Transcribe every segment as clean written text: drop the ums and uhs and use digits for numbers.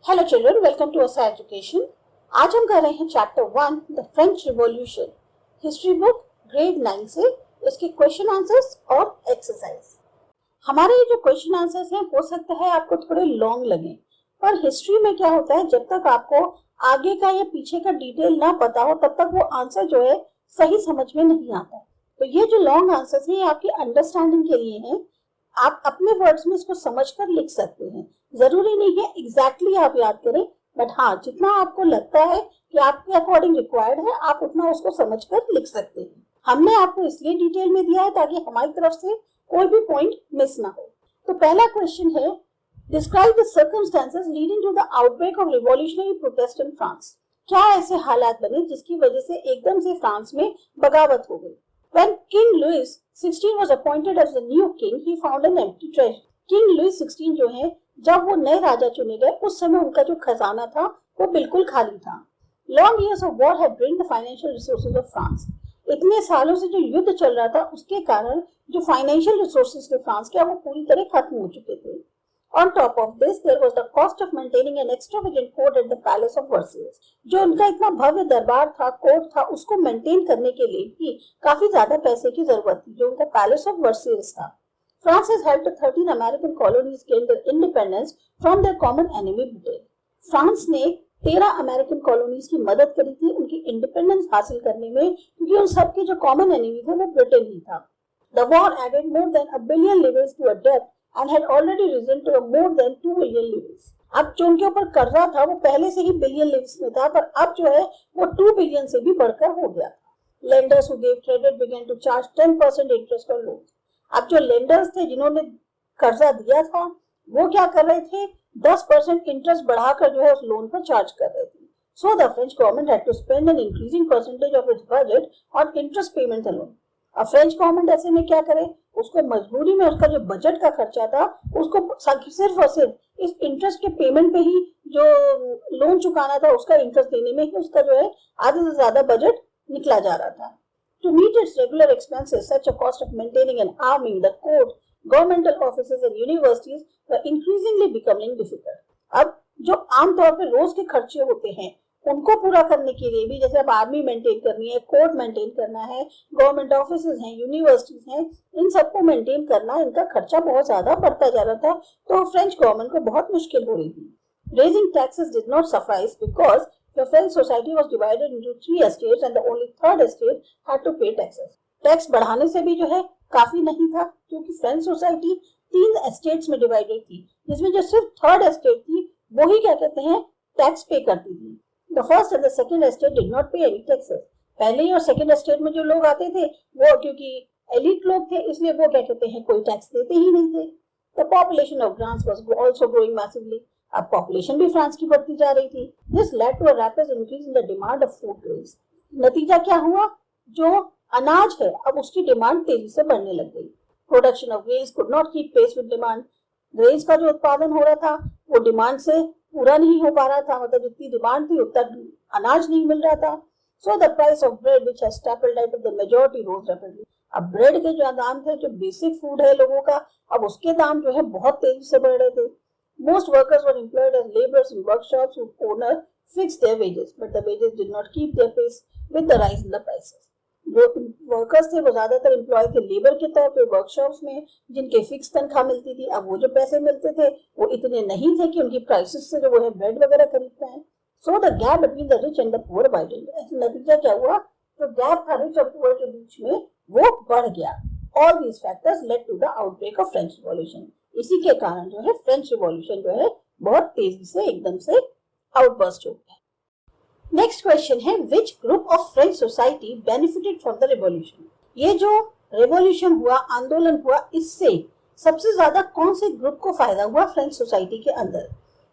Hello children, welcome to असा education. आज हम कर रहे हैं chapter 1 the French revolution, history book grade 9 से इसके क्वेश्चन आंसर्स और एक्सरसाइज। हमारे ये जो क्वेश्चन आंसर्स हैं हो सकता है आपको थोड़े लॉन्ग लगे, पर हिस्ट्री में क्या होता है, जब तक आपको आगे का या पीछे का डिटेल ना पता हो तब तक वो आंसर जो है सही समझ में नहीं आता। तो ये जो लॉन्ग आंसर्स हैं ये आपकी अंडरस्टैंडिंग के लिए हैं। आप अपने वर्ड्स में इसको समझकर लिख सकते हैं। जरूरी नहीं है एग्जैक्टली आप याद करें, बट हाँ, जितना आपको लगता है कि आपके अकॉर्डिंग रिक्वायर्ड है आप उतना उसको समझकर लिख सकते हैं। हमने आपको इसलिए डिटेल में दिया है ताकि हमारी तरफ से कोई भी पॉइंट मिस ना हो। तो पहला क्वेश्चन है, describe the circumstances leading to the outbreak of revolutionary protest in France. क्या ऐसे हालात बने जिसकी वजह से एकदम से फ्रांस में बगावत हो गई? When King Louis XVI was appointed as the new king, he found an empty treasury. King Louis XVI जो है, जब वो नए राजा चुने गए उस समय उनका जो खजाना था वो बिल्कुल खाली था। Long years of war had drained the financial resources of France. इतने सालों से जो युद्ध चल रहा था उसके कारण जो फाइनेंशियल रिसोर्सेज थे फ्रांस के वो पूरी तरह खत्म हो चुके थे। On top of this, there was the cost of maintaining an extravagant court at the Palace of Versailles. जो उनका इतना भव्य दरबार था, कोर्ट था, उसको मेंटेन करने के लिए भी काफी ज्यादा पैसे की जरूरत थी, जो उनका पैलेस ऑफ वर्सेल्स था। France has helped 13 American colonies gain their independence from their common enemy Britain. France ने 13 अमेरिकन कॉलोनीज की मदद करी थी उनकी इंडिपेंडेंस हासिल करने में, क्योंकि उन सबके जो कॉमन एनिमी थे वो ब्रिटेन ही था। The war added more than $1 billion to a debt and had already risen to more than 2 billion livres. अब जो उनके ऊपर कर्जा था वो पहले से ही बिलियन लिव्स में था, पर अब जो है वो 2 बिलियन से भी बढ़कर हो गया। Lenders who gave credit began to charge 10% interest on loans. अब जो लेंडर्स थे जिन्होंने कर्जा दिया था वो क्या कर रहे थे, 10% इंटरेस्ट बढ़ाकर जो है उस लोन पर चार्ज कर रहे थे। So the French government had to spend an increasing percentage of its budget on interest payments alone. अब फ्रेंच गवर्नमेंट ऐसे में क्या करे, उसको मजबूरी में उसका जो बजट का खर्चा था उसको सिर्फ और सिर्फ इस इंटरेस्ट के पेमेंट पे ही जो लोन चुकाना था उसका इंटरेस्ट देने में ही उसका जो है आधे से ज्यादा बजट निकला जा रहा था। To meet its regular expenses, such a cost of maintaining and arming the court, governmental offices and universities were increasingly becoming difficult. अब जो आमतौर पे रोज के खर्चे होते हैं उनको पूरा करने के लिए भी, जैसे अब आर्मी मेंटेन करनी है, कोर्ट मेंटेन करना है, गवर्नमेंट ऑफिसेज हैं, यूनिवर्सिटीज हैं, इन सबको मेंटेन करना, इनका खर्चा बहुत ज्यादा बढ़ता जा रहा था। तो फ्रेंच गवर्नमेंट को बहुत मुश्किल हो रही थी। Raising taxes did not suffice because the French society was divided into 3 estates and the only third estate had to pay taxes. Tax बढ़ाने से भी जो है काफी नहीं था, क्योंकि फ्रेंच सोसाइटी 3 एस्टेट्स में डिवाइडेड थी, जिसमें जो सिर्फ थर्ड एस्टेट थी वो ही क्या कहते हैं टैक्स पे करती थी। The first and the second estate did not pay any taxes. पहले ही और सेकंड एस्टेट में जो लोग आते थे वो क्योंकि एलिट लोग थे इसलिए वो क्या कहते हैं कोई टैक्स देते ही नहीं थे। The population of France was also growing massively. अब पॉपुलेशन भी फ्रांस की बढ़ती जा रही थी। This led to a rapid increase in the demand of food grains. नतीजा क्या हुआ, जो अनाज है अब उसकी डिमांड तेजी से बढ़ने लग गई। Production of grains could not keep pace with demand. Grains का जो उत्पादन हो रहा था वो डिमांड से पूरा नहीं हो पा रहा था, मतलब जितनी डिमांड थी उतना अनाज नहीं मिल रहा था। So the price of bread, which has staple diet of the majority, rose rapidly. अब ब्रेड के जो दाम थे, जो बेसिक फूड है लोगों का, अब उसके दाम जो है बहुत तेजी से बढ़ रहे थे। Most workers were employed as laborers in workshops whose owner fixed their wages, but the wages did not keep their pace with the rise in the prices. जो वर्कर्स थे वो ज्यादातर एम्प्लॉय थे लेबर के तौर पे वर्कशॉप्स में, जिनके फिक्स तनख्वाह मिलती थी। अब वो जो पैसे मिलते थे वो इतने नहीं थे कि उनकी प्राइसेस से जो वो है ब्रेड वगैरह खरीद पाए। So the gap between the rich and the poor widened. ऐसे नतीजा क्या हुआ, जो गैप था रिच और पुअर के बीच में वो बढ़ गया। All these factors led to the outbreak of French revolution. इसी के कारण जो है फ्रेंच रिवॉल्यूशन जो है बहुत तेजी से एकदम से आउटबर्स्ट हो गया। नेक्स्ट क्वेश्चन है, which group of French society benefited from the revolution. ये जो रिवॉल्यूशन हुआ, आंदोलन हुआ, इससे सबसे ज्यादा कौन से ग्रुप को फायदा हुआ फ्रेंच सोसाइटी के अंदर?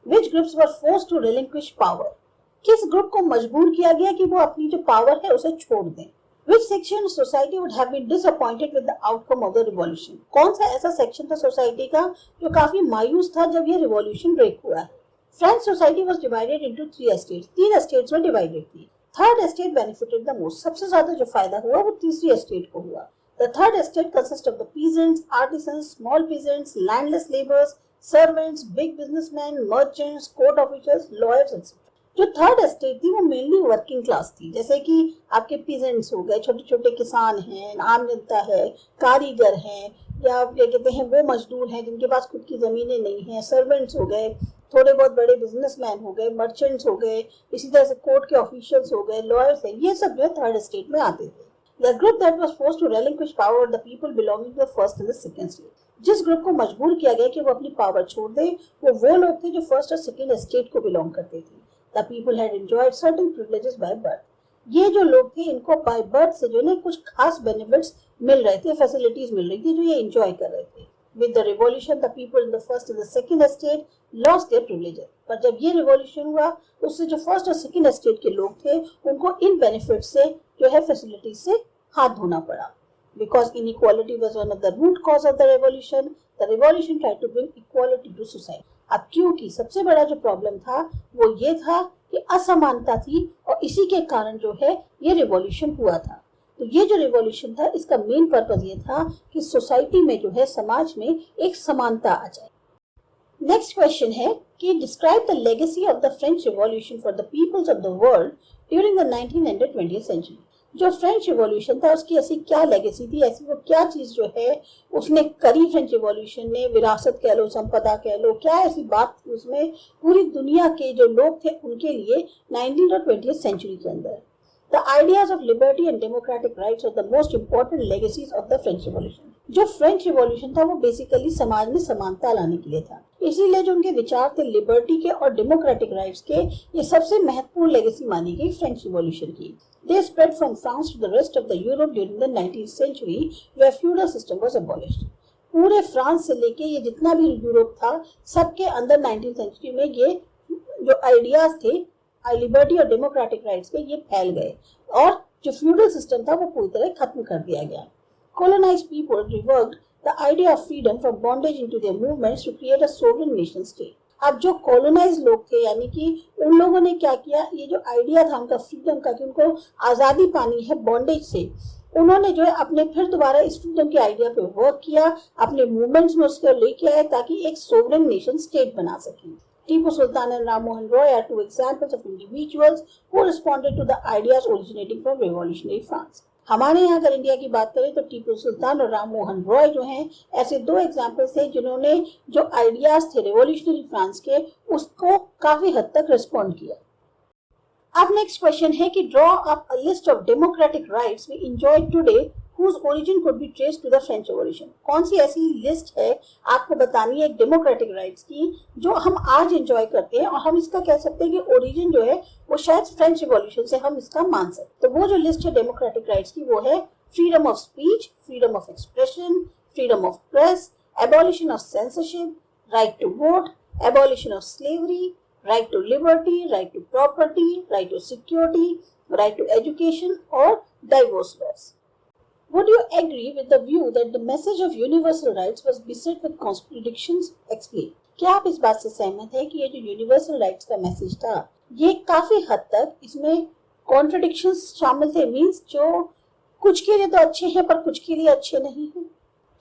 Which groups were forced to relinquish power. किस ग्रुप को मजबूर किया गया कि वो अपनी जो पावर है उसे छोड़ दें? Which section society would have been disappointed with the outcome of the revolution. कौन सा ऐसा सेक्शन था सोसाइटी का जो काफी मायूस था जब ये रिवॉल्यूशन ब्रेक हुआ है? French society was divided into 3 estates. 3 estates में divided थी। Third estate benefited the most. सबसे ज्यादा जो फायदा हुआ वो तीसरी estate को हुआ। The third estate consists of the peasants, artisans, small peasants, landless laborers, servants, big businessman, merchants, court officers, lawyers etcetera. जो थर्ड एस्टेट थी वो मेनली वर्किंग क्लास थी, जैसे कि आपके पीजेंट्स हो गए, छोटे छोटे किसान हैं, आम जनता है, कारीगर हैं, या क्या कहते हैं वो मजदूर हैं जिनके पास खुद की जमीनें नहीं हैं, सर्वेंट्स हो गए, थोड़े बहुत बड़े बिजनेसमैन हो गए, मर्चेंट्स हो गए, इसी तरह से कोर्ट के ऑफिशियल्स हो गए, लॉयर्स हैं, ये सब जो है थर्ड एस्टेट में आते थे। The group that was forced to relinquish power were the people belonging to the first and the second state. जिस ग्रुप को मजबूर किया गया कि वो अपनी पावर छोड़ दे, वो लोग थे जो फर्स्ट और सेकंड एस्टेट को बिलोंग करते थे। The people had enjoyed certain privileges by birth. ये जो लोग थे इनको बाय बर्थ से जो है कुछ खास बेनिफिट्स मिल रहे थे, फैसिलिटीज मिल रही थी जो ये एंजॉय कर रहे थे। With the revolution, the people in the first and the second estate lost their privileges. पर जब ये रिवॉल्यूशन हुआ, उससे जो फर्स्ट और सेकंड एस्टेट के लोग थे उनको इन बेनिफिट से जो है फैसिलिटीज से हाथ धोना पड़ा। Because inequality was one of the root cause of the revolution tried to bring equality to society. अब क्योंकि सबसे बड़ा जो प्रॉब्लम था वो ये था कि असमानता थी और इसी के कारण जो है ये रिवॉल्यूशन हुआ था। तो ये जो रिवॉल्यूशन था इसका मेन पर्पस ये था कि सोसाइटी में जो है समाज में एक समानता आ जाए। नेक्स्ट क्वेश्चन है कि describe the legacy of the French revolution for the peoples of the world during the 19th and 20th century. जो फ्रेंच रिवॉल्यूशन था उसकी ऐसी क्या लेगेसी थी, ऐसी वो क्या चीज जो है उसने करी फ्रेंच रिवॉल्यूशन ने, विरासत कह लो, संपदा कह लो, क्या ऐसी बात थी उसमें पूरी दुनिया के जो लोग थे उनके लिए 19th और 20th सेंचुरी के अंदर। The ideas of liberty and democratic rights are the most important legacies of the French Revolution. जो फ्रेंच रिवॉल्यूशन था वो बेसिकली समाज में समानता लाने के लिए था, इसीलिए जो उनके विचार थे लिबर्टी के और डेमोक्रेटिक राइट्स के, ये सबसे महत्वपूर्ण लेगेसी मानी गई फ्रेंच रिवॉल्यूशन की। They spread from France to the rest of the Europe during the 19th century, where feudal system was abolished. पूरे फ्रांस से लेके ये जितना भी यूरोप था सबके अंदर 19th सेंचुरी में ये जो आइडियाज थे लिबर्टी और डेमोक्रेटिक राइट्स के ये फैल गए और जो फ्यूडल सिस्टम था वो पूरी तरह खत्म कर दिया गया। Colonized people revoked the idea of freedom from bondage into their movements to create a sovereign nation state. अब जो कॉलोनाइज लोग थे यानी कि उन लोगों ने क्या किया, ये जो आइडिया था उनका फ्रीडम का कि उनको आज़ादी पानी है बॉन्डेज से, उन्होंने जो है अपने फिर दोबारा इस फ्रीडम के आइडिया पे वर्क किया, अपने मूवमेंट्स में उसको लेके आए ताकि एक सोवरेन नेशन स्टेट बना सकें। Tipu Sultan and Ram Mohan Roy are two examples of individuals who responded to the ideas originating from revolutionary France. हमारे यहाँ अगर इंडिया की बात करें तो टीपू सुल्तान और राम मोहन रॉय जो हैं ऐसे दो एग्जाम्पल्स थे जिन्होंने जो आइडियाज थे रिवॉल्यूशनरी फ्रांस के उसको काफी हद तक रिस्पॉन्ड किया। अब नेक्स्ट क्वेश्चन है कि draw up a list of democratic rights we enjoy today whose origin could be traced to the French Revolution. कौन सी ऐसी लिस्ट है आपको बतानी है डेमोक्रेटिक राइट्स की जो हम आज एंजॉय करते हैं और हम इसका कह सकते हैं कि ओरिजिन जो है वो शायद फ्रेंच रिवॉल्यूशन से हम इसका मान सकते। तो वो जो लिस्ट है डेमोक्रेटिक राइट्स की वो है freedom of speech, freedom of expression, freedom of press, abolition of censorship, right to vote, abolition of slavery, right to liberty, right to property, right to security, right to education और divorce laws. Would you agree with the view that the message of universal rights was beset with contradictions? Explain. क्या आप इस बात से सहमत हैं कि ये जो यूनिवर्सल राइट्स का मैसेज था ये काफी हद तक इसमें कॉन्ट्रडिक्शंस शामिल थे, मींस जो कुछ के लिए तो अच्छे हैं पर कुछ के लिए अच्छे नहीं हैं।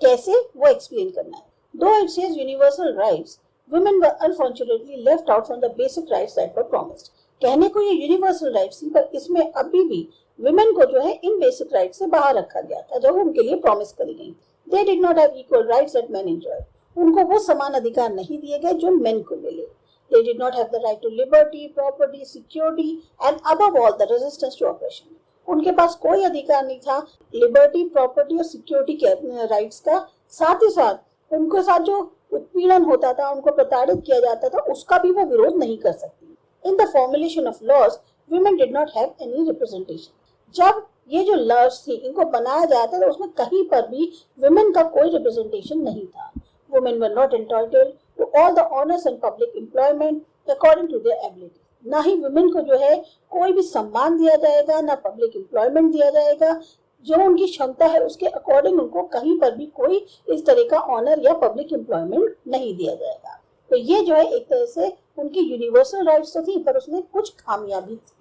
कैसे वो एक्सप्लेन करना है। Though it says universal rights, women were unfortunately left out from the basic rights that were promised. कहने को ये यूनिवर्सल राइट्स थी पर इसमें अभी भी विमेन को जो है इन बेसिक राइट से बाहर रखा गया था जो उनके लिए प्रॉमिस करी गई। दे did not have equal rights that main enjoy. उनको वो समान अधिकार नहीं दिए गए जो मेन को मिले। They did not have the right to liberty, property, security and above all the resistance to operation. उनके पास कोई अधिकार नहीं था लिबर्टी, प्रॉपर्टी और सिक्योरिटी के राइट्स का, साथ ही साथ उनके साथ जो उत्पीड़न होता था, उनको प्रताड़ित किया जाता था, उसका भी वो विरोध नहीं कर सकती। In the formulation of laws women did not have any representation. जब ये जो लॉज थी इनको बनाया जाता था उसमें कहीं पर भी वुमेन का कोई रिप्रेजेंटेशन नहीं था। Women were not entitled to all the honors and public employment according to their ability. ना ही वुमेन को जो है कोई भी सम्मान दिया जाएगा, ना पब्लिक एम्प्लॉयमेंट दिया जाएगा, जो उनकी क्षमता है उसके अकॉर्डिंग उनको कहीं पर भी कोई इस तरह का ऑनर या पब्लिक एम्प्लॉयमेंट नहीं दिया जाएगा। तो ये जो है एक तरह से उनकी यूनिवर्सल राइट्स तो थी पर उसमें कुछ खामियां भी थी।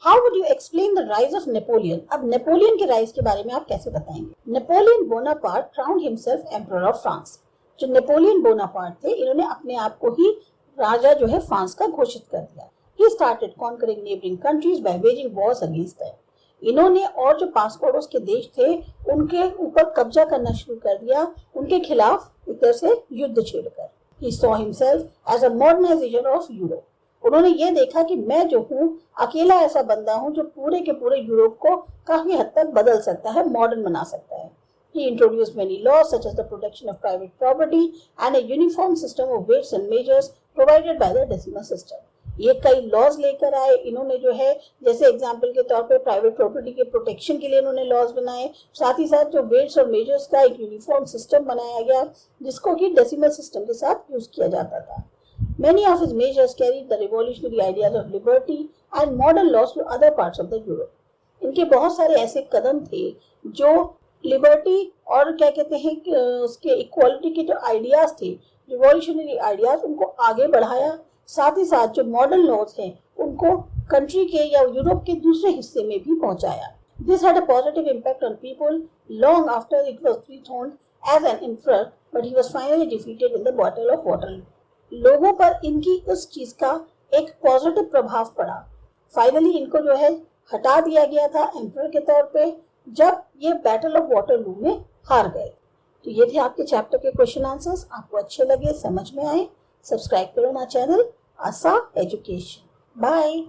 How would you explain the rise of Napoleon? अब नेपोलियन के राइज के बारे में आप कैसे बताएंगे? Napoleon Bonaparte crowned himself emperor of France. जो नेपोलियन बोनापार्ट थे, इन्होंने अपने आप को ही राजा जो है फ्रांस का घोषित कर दिया। He started conquering neighboring countries by waging wars against them. इन्होंने और जो पास पड़ोस के देश थे उनके ऊपर कब्जा करना शुरू कर दिया, उनके खिलाफ एक तरह से युद्ध छेड़कर। He saw himself as a modernization of Europe. उन्होंने ये देखा कि मैं जो हूँ अकेला ऐसा बंदा हूँ जो पूरे के पूरे यूरोप को काफी हद तक बदल सकता है, मॉडर्न बना सकता है। He introduced many laws such as the protection of private property and a uniform system of weights and measures provided by the decimal system. ये कई लॉज लेकर आए इन्होंने जो है, जैसे एग्जाम्पल के तौर पे प्राइवेट प्रॉपर्टी के प्रोटेक्शन के लिए इन्होंने लॉज बनाए, साथ ही साथ जो वेट्स और मेजर्स का एक यूनिफॉर्म सिस्टम बनाया गया जिसको कि डेसिमल सिस्टम के साथ यूज किया जाता था। Many of his measures carried the revolutionary ideas of liberty and modern laws to other parts of the Europe. इनके बहुत सारे ऐसे कदम थे जो लिबर्टी और क्या कहते हैं उसके इक्वालिटी के जो आइडियाज थे, रिवॉल्यूशनरी आइडियाज, उनको आगे बढ़ाया। साथ ही साथ जो मॉडर्न लॉज हैं उनको कंट्री के या यूरोप के दूसरे हिस्से में भी पहुंचाया। This had a positive impact on people long after it was dethroned as an emperor, but he was finally defeated in the Battle of Waterloo. लोगों पर इनकी उस चीज का एक पॉजिटिव प्रभाव पड़ा। फाइनली इनको जो है हटा दिया गया था एम्परर के तौर पे जब ये बैटल ऑफ वाटरलू में हार गए। तो ये थे आपके चैप्टर के क्वेश्चन आंसर्स। आपको अच्छे लगे, समझ में आए, सब्सक्राइब करो ना चैनल आसा एजुकेशन। बाय।